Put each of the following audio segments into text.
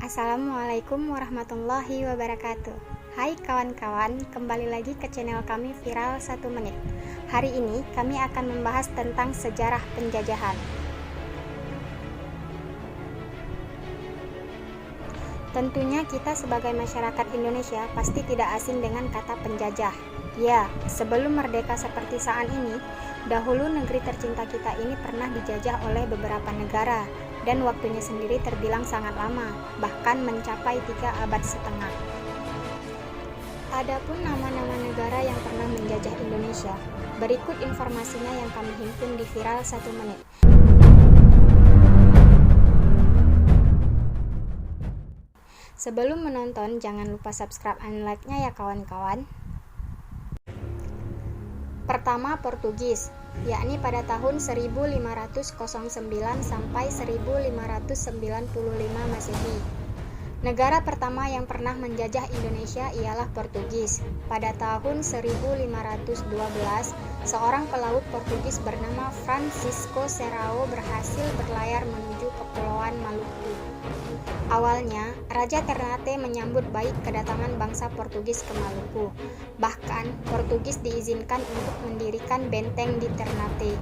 Assalamualaikum warahmatullahi wabarakatuh. Hai kawan-kawan, kembali lagi ke channel kami Viral 1 Menit. Hari ini kami akan membahas tentang sejarah penjajahan. Tentunya kita sebagai masyarakat Indonesia pasti tidak asing dengan kata penjajah. Ya, sebelum merdeka seperti saat ini, dahulu negeri tercinta kita ini pernah dijajah oleh beberapa negara, dan waktunya sendiri terbilang sangat lama, bahkan mencapai 3 abad setengah. Adapun nama-nama negara yang pernah menjajah Indonesia, berikut informasinya yang kami himpun di Viral 1 Menit. Sebelum menonton, jangan lupa subscribe dan like-nya ya kawan-kawan. Pertama, Portugis, yakni pada tahun 1509 sampai 1595 Masehi. Negara pertama yang pernah menjajah Indonesia ialah Portugis. Pada tahun 1512, seorang pelaut Portugis bernama Francisco Serrao berhasil berlayar menuju Kepulauan Maluku. Awalnya, Raja Ternate menyambut baik kedatangan bangsa Portugis ke Maluku. Bahkan, Portugis diizinkan untuk mendirikan benteng di Ternate.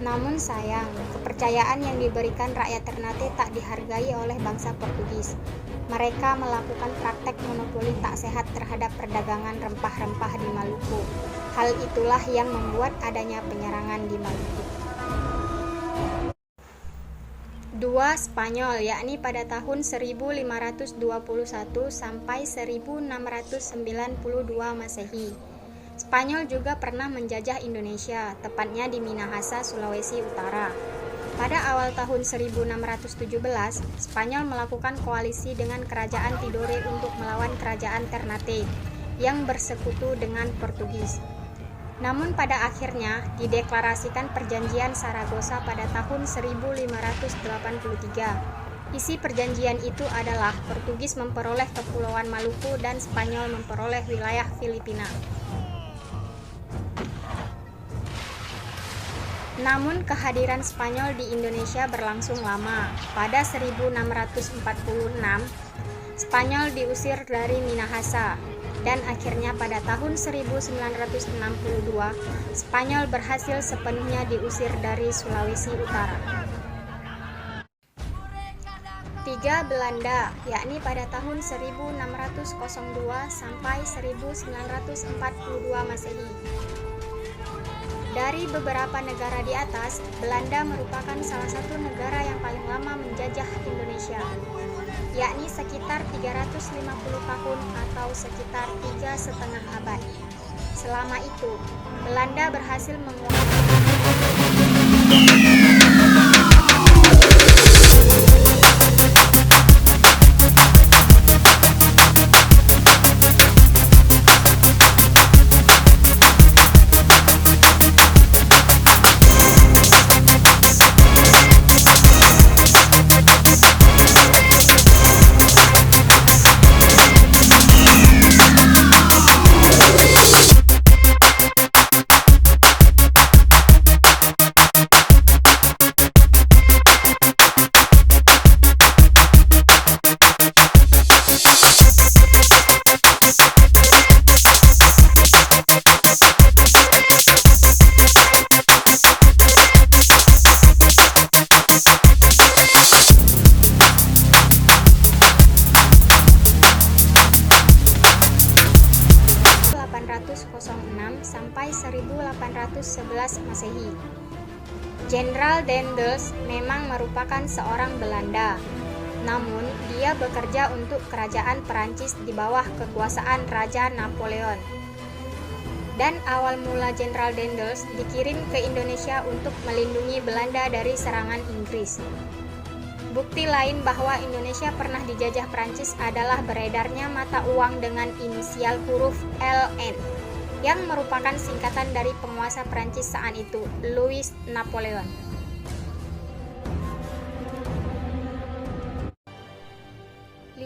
Namun sayang, kepercayaan yang diberikan rakyat Ternate tak dihargai oleh bangsa Portugis. Mereka melakukan praktek monopoli tak sehat terhadap perdagangan rempah-rempah di Maluku. Hal itulah yang membuat adanya penyerangan di Maluku. 2. Spanyol, yakni pada tahun 1521 sampai 1692 Masehi. Spanyol juga pernah menjajah Indonesia, tepatnya di Minahasa, Sulawesi Utara. Pada awal tahun 1617, Spanyol melakukan koalisi dengan Kerajaan Tidore untuk melawan Kerajaan Ternate yang bersekutu dengan Portugis. Namun pada akhirnya dideklarasikan Perjanjian Saragossa pada tahun 1583. Isi perjanjian itu adalah Portugis memperoleh Kepulauan Maluku dan Spanyol memperoleh wilayah Filipina. Namun kehadiran Spanyol di Indonesia berlangsung lama. Pada 1646, Spanyol diusir dari Minahasa. Dan akhirnya pada tahun 1962, Spanyol berhasil sepenuhnya diusir dari Sulawesi Utara. 3. Belanda, yakni pada tahun 1602 sampai 1942 Masehi. Dari beberapa negara di atas, Belanda merupakan salah satu negara yang paling lama menjajah Indonesia, yakni sekitar 350 tahun atau sekitar 3,5 abad. Selama itu, Belanda berhasil menguasai sampai 1811 Masehi. Jenderal Daendels memang merupakan seorang Belanda, namun dia bekerja untuk kerajaan Perancis di bawah kekuasaan Raja Napoleon. Dan awal mula Jenderal Daendels dikirim ke Indonesia untuk melindungi Belanda dari serangan Inggris. Bukti lain bahwa Indonesia pernah dijajah Perancis adalah beredarnya mata uang dengan inisial huruf LN, yang merupakan singkatan dari penguasa Prancis saat itu, Louis Napoleon. 5.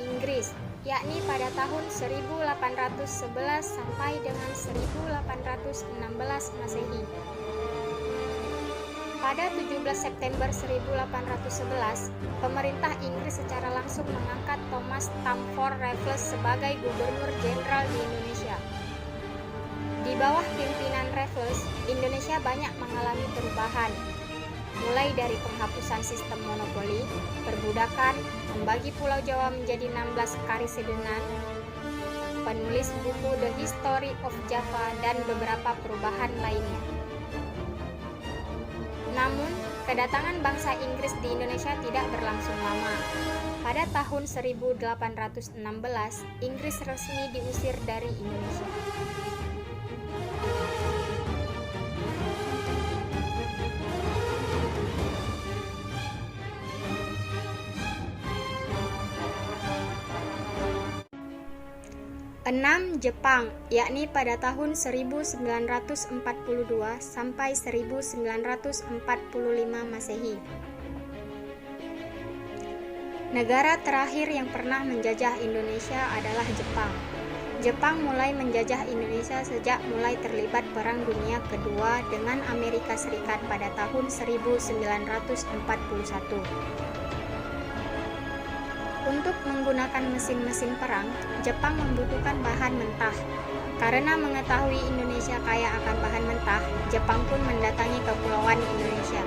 Inggris, yakni pada tahun 1811 sampai dengan 1816 Masehi. Pada 17 September 1811, pemerintah Inggris secara langsung mengangkat Thomas Stamford Raffles sebagai gubernur jenderal di Indonesia. Di bawah pimpinan Raffles, Indonesia banyak mengalami perubahan, mulai dari penghapusan sistem monopoli, perbudakan, membagi Pulau Jawa menjadi 16 karisidenan, penulis buku The History of Java, dan beberapa perubahan lainnya. Namun, kedatangan bangsa Inggris di Indonesia tidak berlangsung lama. Pada tahun 1816, Inggris resmi diusir dari Indonesia. Enam, Jepang, yakni pada tahun 1942 sampai 1945 Masehi. Negara terakhir yang pernah menjajah Indonesia adalah Jepang. Jepang mulai menjajah Indonesia sejak mulai terlibat Perang Dunia Kedua dengan Amerika Serikat pada tahun 1941. Untuk menggunakan mesin-mesin perang, Jepang membutuhkan bahan mentah. Karena mengetahui Indonesia kaya akan bahan mentah, Jepang pun mendatangi kepulauan Indonesia.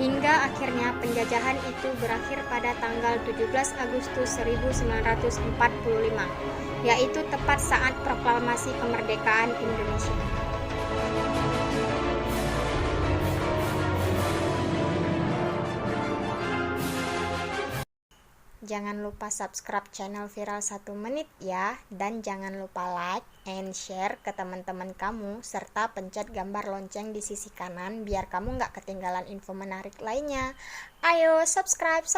Hingga akhirnya penjajahan itu berakhir pada tanggal 17 Agustus 1945, yaitu tepat saat proklamasi kemerdekaan Indonesia. Jangan lupa subscribe channel Viral 1 Menit ya, dan jangan lupa like and share ke teman-teman kamu, serta pencet gambar lonceng di sisi kanan biar kamu nggak ketinggalan info menarik lainnya. Ayo subscribe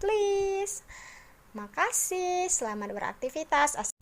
please. Makasih, selamat beraktivitas.